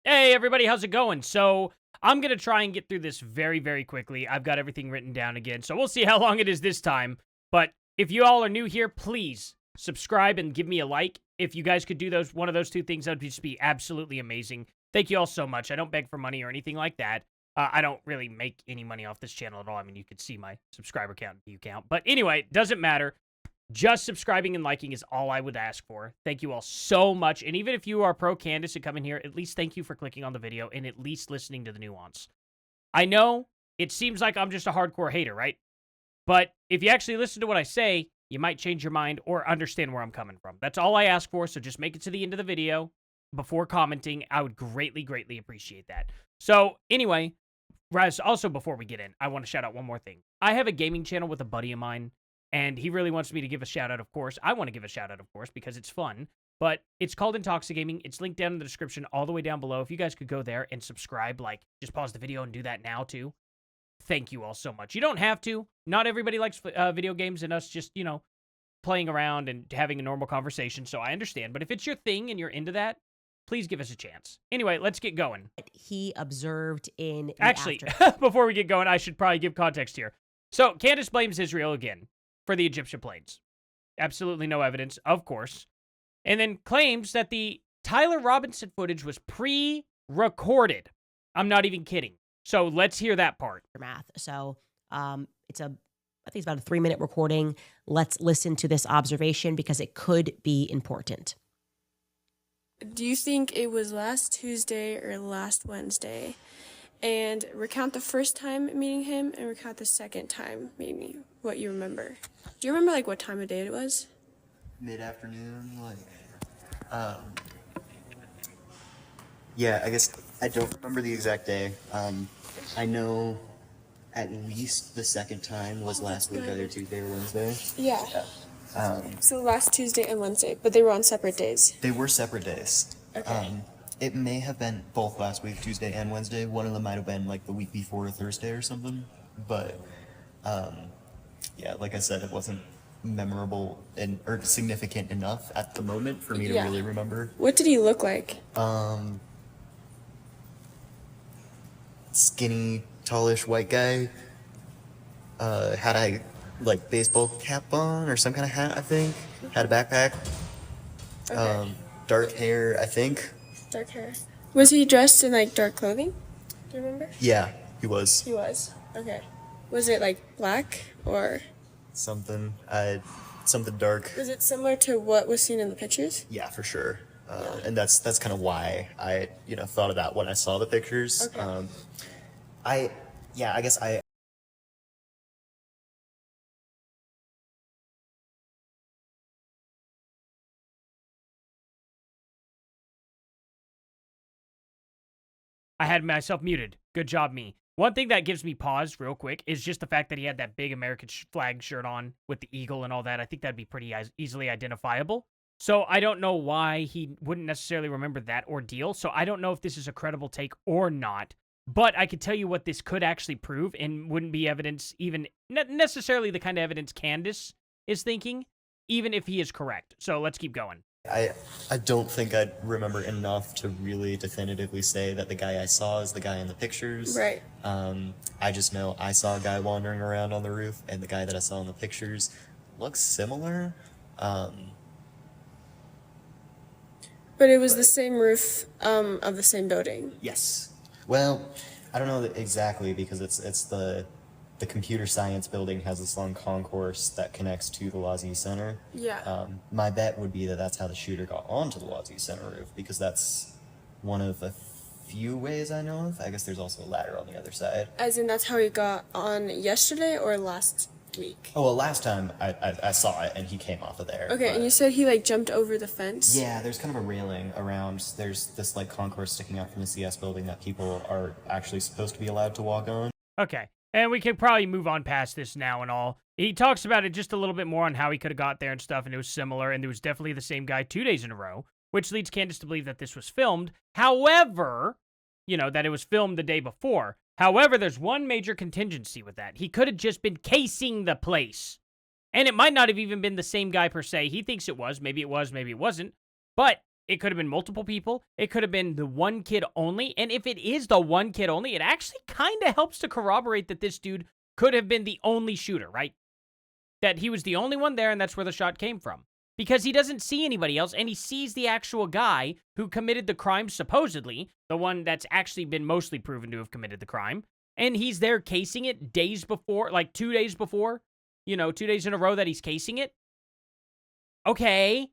Hey, everybody, how's it going? So, I'm going to try and get through this very, very quickly. I've got everything written down again, so we'll see how long it is this time. But if you all are new here, please subscribe and give me a like. If you guys could do one of those two things, that would just be absolutely amazing. Thank you all so much. I don't beg for money or anything like that. I don't really make any money off this channel at all. I mean, you could see my subscriber count and view count. But anyway, doesn't matter. Just subscribing and liking is all I would ask for. Thank you all so much. And even if you are pro Candace and come in here, at least thank you for clicking on the video and at least listening to the nuance. I know it seems like I'm just a hardcore hater, right? But if you actually listen to what I say, you might change your mind or understand where I'm coming from. That's all I ask for, so just make it to the end of the video before commenting. I would greatly, greatly appreciate that. So anyway, also before we get in, I want to shout out one more thing. I have a gaming channel with a buddy of mine, and he really wants me to give a shout out, of course. I want to give a shout out, of course, because it's fun. But it's called Intoxigaming. It's linked down in the description all the way down below. If you guys could go there and subscribe, like, just pause the video and do that now, too. Thank you all so much. You don't have to. Not everybody likes video games and us just, playing around and having a normal conversation, so I understand. But if it's your thing and you're into that, please give us a chance. Anyway, let's get going. He observed in the Actually, before we get going, I should probably give context here. So, Candace blames Israel again for the Egyptian planes. Absolutely no evidence, of course. And then claims that the Tyler Robinson footage was pre-recorded. I'm not even kidding. So let's hear that part. Math. So I think it's about a 3-minute recording. Let's listen to this observation because it could be important. Do you think it was last Tuesday or last Wednesday? And recount the first time meeting him and recount the second time maybe what you remember. Do you remember like what time of day it was? Mid-afternoon, yeah, I guess I don't remember the exact day. I know at least the second time was last week, either Tuesday or Wednesday. Yeah. So last Tuesday and Wednesday, but they were on separate days. They were separate days. Okay. It may have been both last week, Tuesday and Wednesday. One of them might have been like the week before Thursday or something. But, yeah, like I said, it wasn't memorable or significant enough at the moment for me to really remember. What did he look like? Skinny, tallish white guy. Had a baseball cap on or some kind of hat, I think. Had a backpack. Okay. Dark hair, I think. Dark hair. Was he dressed in like dark clothing? Do you remember? Yeah, he was. He was. Okay. Was it like black or? Something dark. Was it similar to what was seen in the pictures? Yeah, for sure. And that's kind of why I thought of that when I saw the pictures. Okay. I guess I had myself muted. Good job, me. One thing that gives me pause real quick is just the fact that he had that big American flag shirt on with the eagle and all that. I think that'd be pretty easily identifiable. So I don't know why he wouldn't necessarily remember that ordeal. So I don't know if this is a credible take or not. But I could tell you what this could actually prove and wouldn't be evidence, even not necessarily the kind of evidence Candace is thinking, even if he is correct. So let's keep going. I don't think I'd remember enough to really definitively say that the guy I saw is the guy in the pictures. Right. I just know I saw a guy wandering around on the roof, and the guy that I saw in the pictures looks similar. But it was the same roof of the same building. Yes. Well, I don't know exactly because it's the computer science building has this long concourse that connects to the Lazi Center. Yeah. My bet would be that that's how the shooter got onto the Lazi Center roof, because that's one of the few ways I know of. I guess there's also a ladder on the other side. As in that's how he got on yesterday or last week? Oh, well, last time I saw it and he came off of there. Okay, and you said he jumped over the fence? Yeah, there's kind of a railing around. There's this concourse sticking out from the CS building that people are actually supposed to be allowed to walk on. Okay. And we can probably move on past this now and all. He talks about it just a little bit more on how he could have got there and stuff, and it was similar, and it was definitely the same guy 2 days in a row, which leads Candace to believe that this was filmed. However, that it was filmed the day before. However, there's one major contingency with that. He could have just been casing the place. And it might not have even been the same guy per se. He thinks it was. Maybe it was, maybe it wasn't. But It could have been multiple people. It could have been the one kid only. And if it is the one kid only, it actually kind of helps to corroborate that this dude could have been the only shooter, right? That he was the only one there and that's where the shot came from. Because he doesn't see anybody else and he sees the actual guy who committed the crime, supposedly, the one that's actually been mostly proven to have committed the crime. And he's there casing it days before, like 2 days before, 2 days in a row that he's casing it. Okay.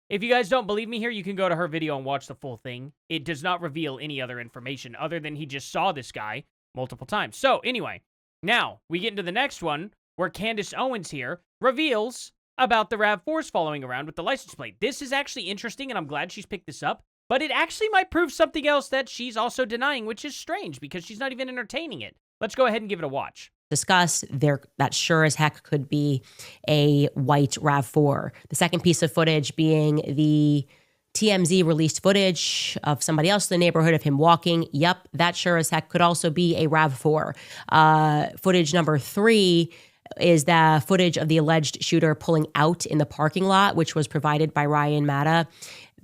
If you guys don't believe me here, you can go to her video and watch the full thing. It does not reveal any other information other than he just saw this guy multiple times. So anyway, now we get into the next one where Candace Owens here reveals about the RAV4s following around with the license plate. This is actually interesting, and I'm glad she's picked this up, but it actually might prove something else that she's also denying, which is strange because she's not even entertaining it. Let's go ahead and give it a watch. Discuss there that sure as heck could be a white RAV4. The second piece of footage being the TMZ released footage of somebody else in the neighborhood of him walking. Yep, that sure as heck could also be a RAV4. Footage number 3 is the footage of the alleged shooter pulling out in the parking lot, which was provided by Ryan Matta,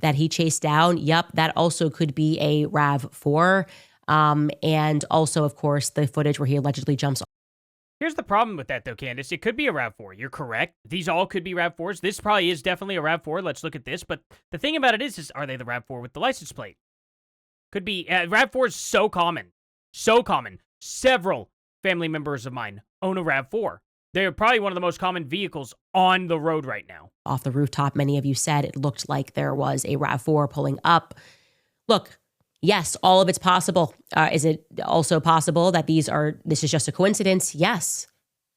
that he chased down. Yep, that also could be a RAV4. And also, of course, the footage where he allegedly jumps. Here's the problem with that, though, Candace. It could be a RAV4. You're correct. These all could be RAV4s. This probably is definitely a RAV4. Let's look at this. But the thing about it is are they the RAV4 with the license plate? Could be. RAV4 is so common. So common. Several family members of mine own a RAV4. They're probably one of the most common vehicles on the road right now. Off the rooftop, many of you said it looked like there was a RAV4 pulling up. Look, yes, all of it's possible. Is it also possible that this is just a coincidence? Yes,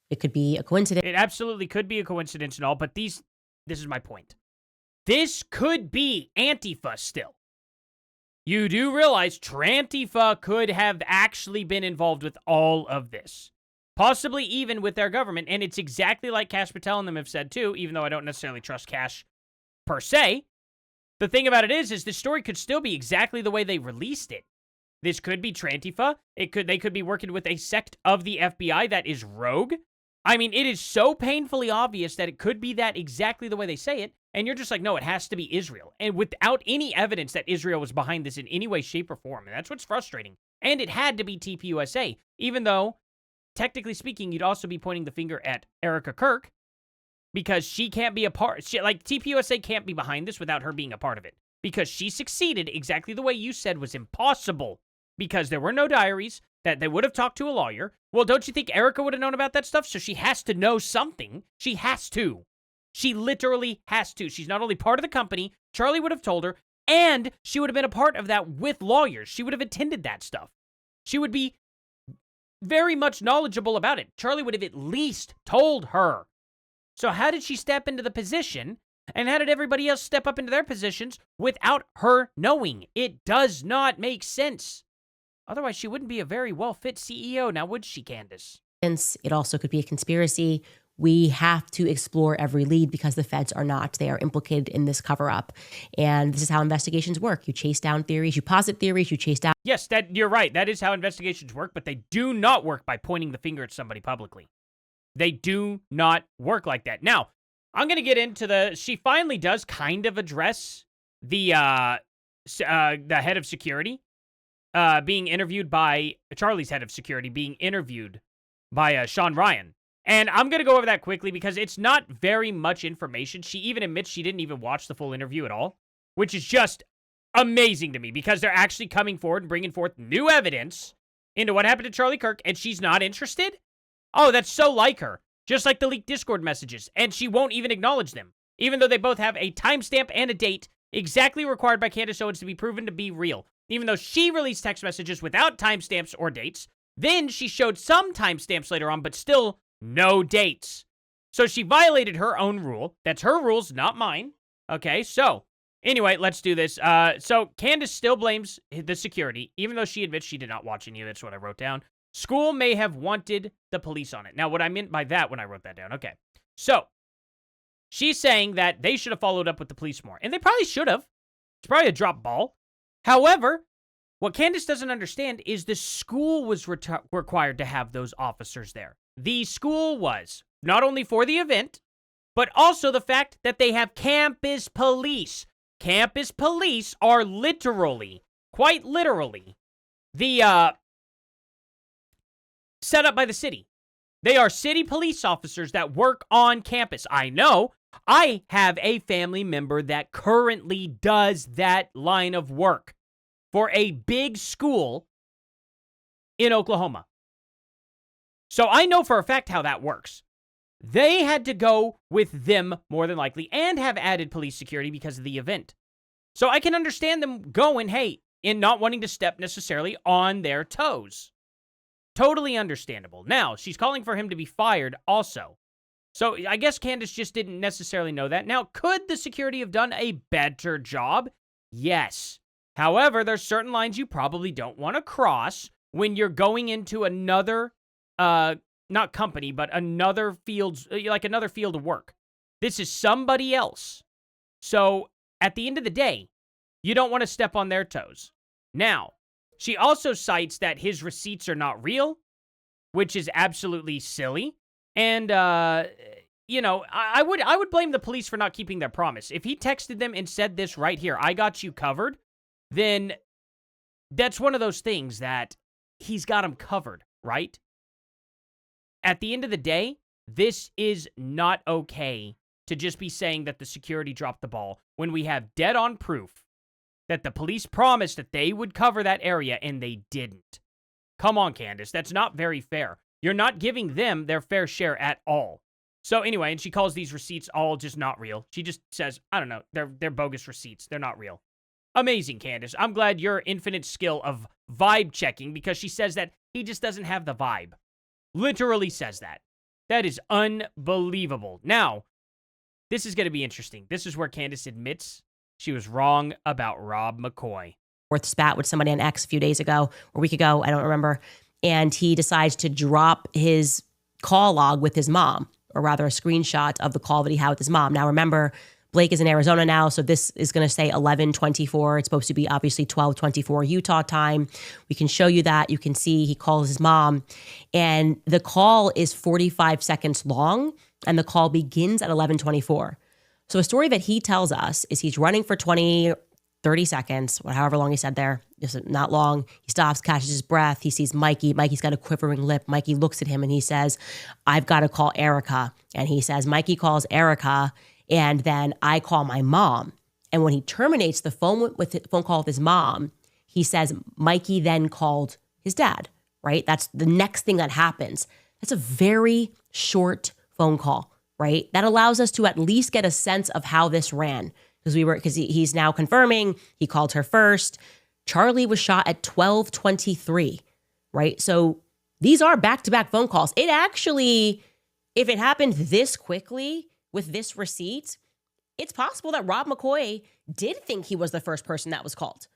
it could be a coincidence. It absolutely could be a coincidence and all, but this is my point. This could be Antifa still. You do realize Trantifa could have actually been involved with all of this. Possibly even with their government, and it's exactly like Cash Patel and them have said too, even though I don't necessarily trust Cash per se. The thing about it is this story could still be exactly the way they released it. This could be Trantifa. They could be working with a sect of the FBI that is rogue. I mean, it is so painfully obvious that it could be that exactly the way they say it, and you're just like, no, it has to be Israel. And without any evidence that Israel was behind this in any way, shape, or form, and that's what's frustrating. And it had to be TPUSA, even though, technically speaking, you'd also be pointing the finger at Erica Kirk, because she can't be a part. TPUSA can't be behind this without her being a part of it. Because she succeeded exactly the way you said was impossible. Because there were no diaries, that they would have talked to a lawyer. Well, don't you think Erica would have known about that stuff? So she has to know something. She has to. She literally has to. She's not only part of the company, Charlie would have told her, and she would have been a part of that with lawyers. She would have attended that stuff. She would be very much knowledgeable about it. Charlie would have at least told her. So how did she step into the position, and how did everybody else step up into their positions without her knowing? It does not make sense. Otherwise, she wouldn't be a very well-fit CEO, now would she, Candace? It also could be a conspiracy. We have to explore every lead because the feds are not. They are implicated in this cover-up. And this is how investigations work. You chase down theories, you posit theories, you chase down. Yes, you're right. That is how investigations work, but they do not work by pointing the finger at somebody publicly. They do not work like that. Now, I'm going to get into she finally does kind of address the head of security being interviewed by, Charlie's head of security being interviewed by Sean Ryan. And I'm going to go over that quickly because it's not very much information. She even admits she didn't even watch the full interview at all, which is just amazing to me because they're actually coming forward and bringing forth new evidence into what happened to Charlie Kirk, and she's not interested? Oh, that's so like her. Just like the leaked Discord messages, and she won't even acknowledge them, even though they both have a timestamp and a date exactly required by Candace Owens to be proven to be real. Even though she released text messages without timestamps or dates, then she showed some timestamps later on, but still no dates. So she violated her own rule. That's her rules, not mine. Okay, so anyway, let's do this. So Candace still blames the security, even though she admits she did not watch any of it. That's what I wrote down. School may have wanted the police on it. Now, what I meant by that when I wrote that down, okay. So, she's saying that they should have followed up with the police more. And they probably should have. It's probably a drop ball. However, what Candace doesn't understand is the school was required to have those officers there. The school was, not only for the event, but also the fact that they have campus police. campus police are literally, quite literally, the set up by the city. They are city police officers that work on campus. I know. I have a family member that currently does that line of work for a big school in Oklahoma. So I know for a fact how that works. They had to go with them more than likely and have added police security because of the event. So I can understand them going, hey, in not wanting to step necessarily on their toes. Totally understandable. Now, she's calling for him to be fired also. So I guess Candace just didn't necessarily know that. Now, could the security have done a better job? Yes. However, there's certain lines you probably don't want to cross when you're going into another, not company, but another field, like another field of work. This is somebody else. So at the end of the day, you don't want to step on their toes. Now, she also cites that his receipts are not real, which is absolutely silly. And, you know, I would blame the police for not keeping their promise. If he texted them and said this right here, I got you covered, then that's one of those things that he's got him covered, right? At the end of the day, this is not okay to just be saying that the security dropped the ball when we have dead-on proof that the police promised that they would cover that area and they didn't. Come on, Candace, that's not very fair. You're not giving them their fair share at all. So anyway, and she calls these receipts all just not real. She just says, I don't know, they're bogus receipts. They're not real. Amazing, Candace. I'm glad your infinite skill of vibe checking, because she says that he just doesn't have the vibe. Literally says that. That is unbelievable. Now, this is going to be interesting. This is where Candace admits she was wrong about Rob McCoy. Worth spat with somebody on X a few days ago, or a week ago, I don't remember. And he decides to drop his call log with his mom, or rather a screenshot of the call that he had with his mom. Now, remember, Blake is in Arizona now, so this is going to say 11:24. It's supposed to be obviously 12:24 Utah time. We can show you that. You can see he calls his mom, and the call is 45 seconds long, and the call begins at 11:24. So a story that he tells us is he's running for 20, 30 seconds, or however long he said there, just not long. He stops, catches his breath. He sees Mikey. Mikey's got a quivering lip. Mikey looks at him and he says, I've got to call Erica. And he says, Mikey calls Erica, and then I call my mom. And when he terminates the phone call with his mom, he says, Mikey then called his dad, right? That's the next thing that happens. That's a very short phone call, right? That allows us to at least get a sense of how this ran. Because he's now confirming he called her first. Charlie was shot at 12:23, right? So these are back-to-back phone calls. It actually, if it happened this quickly with this receipt, it's possible that Rob McCoy did think he was the first person that was called.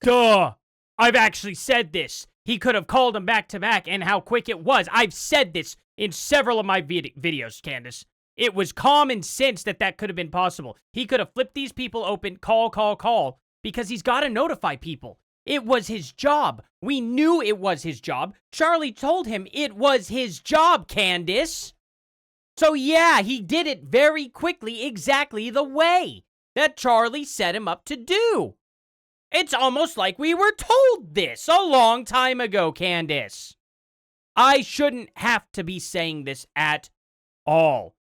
Duh! I've actually said this. He could have called him back-to-back, and how quick it was. I've said this in several of my videos, Candace. It was common sense that could have been possible. He could have flipped these people open, call, because he's got to notify people. It was his job. We knew it was his job. Charlie told him it was his job, Candace. So yeah, he did it very quickly, exactly the way that Charlie set him up to do. It's almost like we were told this a long time ago, Candace. I shouldn't have to be saying this at all.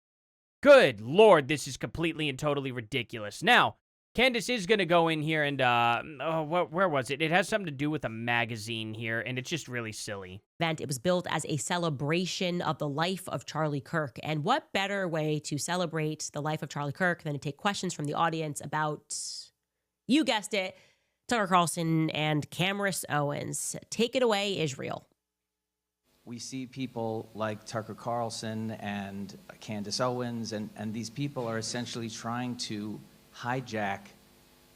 Good Lord, this is completely and totally ridiculous. Now, Candace is going to go in here and, where was it? It has something to do with a magazine here, and it's just really silly. It was built as a celebration of the life of Charlie Kirk. And what better way to celebrate the life of Charlie Kirk than to take questions from the audience about, you guessed it, Tucker Carlson and Candace Owens. Take it away, Israel. We see people like Tucker Carlson and Candace Owens, and these people are essentially trying to hijack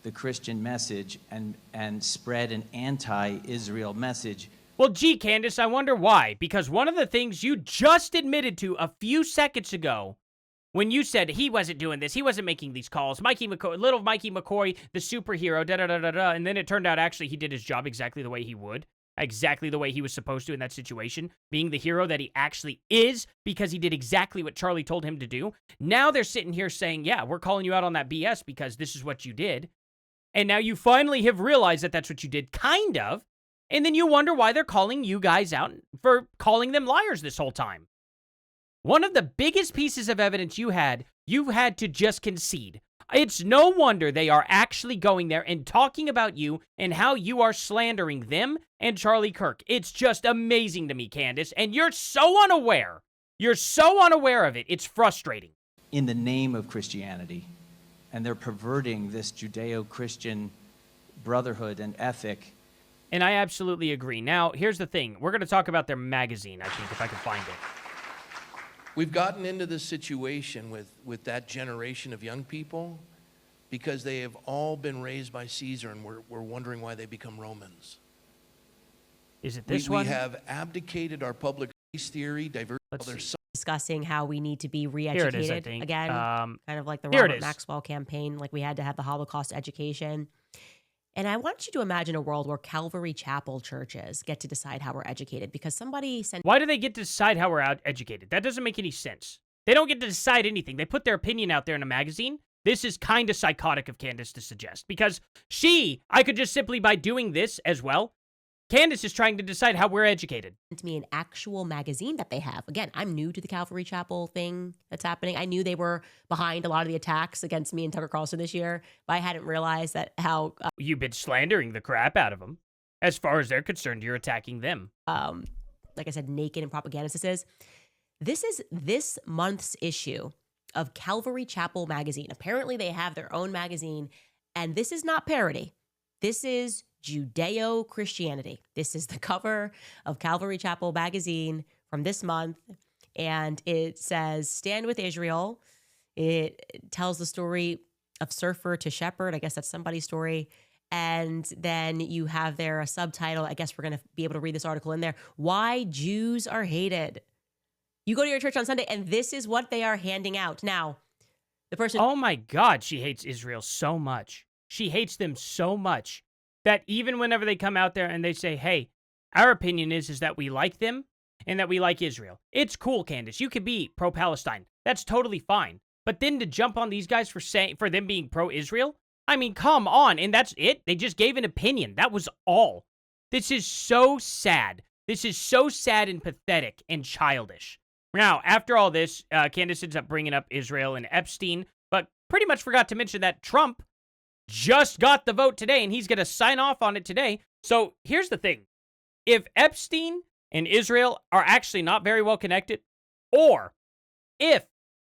the Christian message and spread an anti-Israel message. Well, gee, Candace, I wonder why. Because one of the things you just admitted to a few seconds ago, when you said he wasn't doing this, he wasn't making these calls, little Mikey McCoy, the superhero, da-da-da-da-da, and then it turned out actually he did his job exactly the way he would. Exactly the way he was supposed to in that situation, being the hero that he actually is because he did exactly what Charlie told him to do. Now they're sitting here saying, yeah, we're calling you out on that BS because this is what you did. And now you finally have realized that that's what you did, kind of. And then you wonder why they're calling you guys out for calling them liars this whole time. One of the biggest pieces of evidence you had to just concede. It's no wonder they are actually going there and talking about you and how you are slandering them and Charlie Kirk. It's just amazing to me, Candace, and you're so unaware. You're so unaware of it. It's frustrating. In the name of Christianity, and they're perverting this Judeo-Christian brotherhood and ethic. And I absolutely agree. Now, here's the thing. We're going to talk about their magazine, I think, if I can find it. We've gotten into this situation with that generation of young people because they have all been raised by Caesar, and we're wondering why they become Romans. Is it this we one? We have abdicated our public race theory, diversity. Discussing how we need to be Here re-educated it is, I think. again, kind of like the here it Robert is. Maxwell campaign, like we had to have the Holocaust education. And I want you to imagine a world where Calvary Chapel churches get to decide how we're educated because somebody sent. Why do they get to decide how we're educated? That doesn't make any sense. They don't get to decide anything. They put their opinion out there in a magazine. This is kind of psychotic of Candace to suggest because I could just simply by doing this as well, Candace is trying to decide how we're educated. To me an actual magazine that they have. Again, I'm new to the Calvary Chapel thing that's happening. I knew they were behind a lot of the attacks against me and Tucker Carlson this year, but I hadn't realized that how You've been slandering the crap out of them. As far as they're concerned, you're attacking them. like I said, naked and propagandist this is. This is this month's issue of Calvary Chapel magazine. Apparently they have their own magazine, and this is not parody. This is Judeo-Christianity. This is the cover of Calvary Chapel magazine from this month, and it says, "Stand with Israel." It tells the story of surfer to shepherd. I guess that's somebody's story. And then you have there a subtitle. I guess we're going to be able to read this article in there. Why Jews Are Hated. You go to your church on Sunday, and this is what they are handing out. Now, the person... Oh my God, she hates Israel so much. She hates them so much that even whenever they come out there and they say, hey, our opinion is that we like them and that we like Israel. It's cool, Candace. You could be pro-Palestine. That's totally fine. But then to jump on these guys for them being pro-Israel, I mean, come on. And that's it. They just gave an opinion. That was all. This is so sad. This is so sad and pathetic and childish. Now, after all this, Candace ends up bringing up Israel and Epstein, but pretty much forgot to mention that Trump just got the vote today, and he's going to sign off on it today. So here's the thing. If Epstein and Israel are actually not very well connected, or if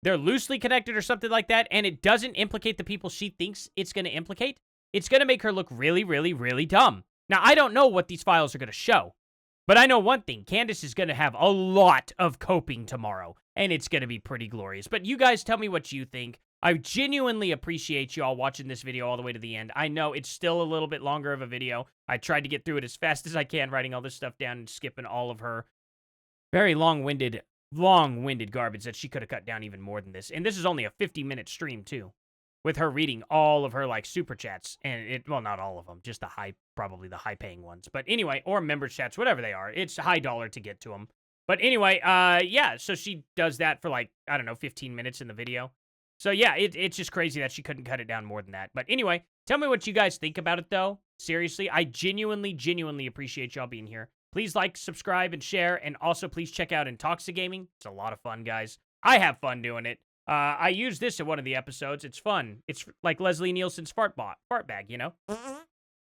they're loosely connected or something like that, and it doesn't implicate the people she thinks it's going to implicate, it's going to make her look really, really, really dumb. Now, I don't know what these files are going to show, but I know one thing. Candace is going to have a lot of coping tomorrow, and it's going to be pretty glorious. But you guys tell me what you think. I genuinely appreciate you all watching this video all the way to the end. I know it's still a little bit longer of a video. I tried to get through it as fast as I can, writing all this stuff down and skipping all of her very long-winded garbage that she could have cut down even more than this. And this is only a 50-minute stream, too, with her reading all of her, like, super chats. And well, not all of them, just probably the high-paying ones. But anyway, or member chats, whatever they are. It's high dollar to get to them. But anyway, yeah, so she does that for, like, I don't know, 15 minutes in the video. So yeah, it's just crazy that she couldn't cut it down more than that. But anyway, tell me what you guys think about it, though. Seriously, I genuinely appreciate y'all being here. Please like, subscribe, and share. And also, please check out Intoxic Gaming. It's a lot of fun, guys. I have fun doing it. I use this in one of the episodes. It's fun. It's like Leslie Nielsen's fart bag, you know?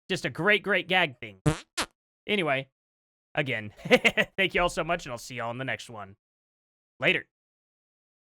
Just a great gag thing. Anyway, again, thank you all so much, and I'll see y'all in the next one. Later.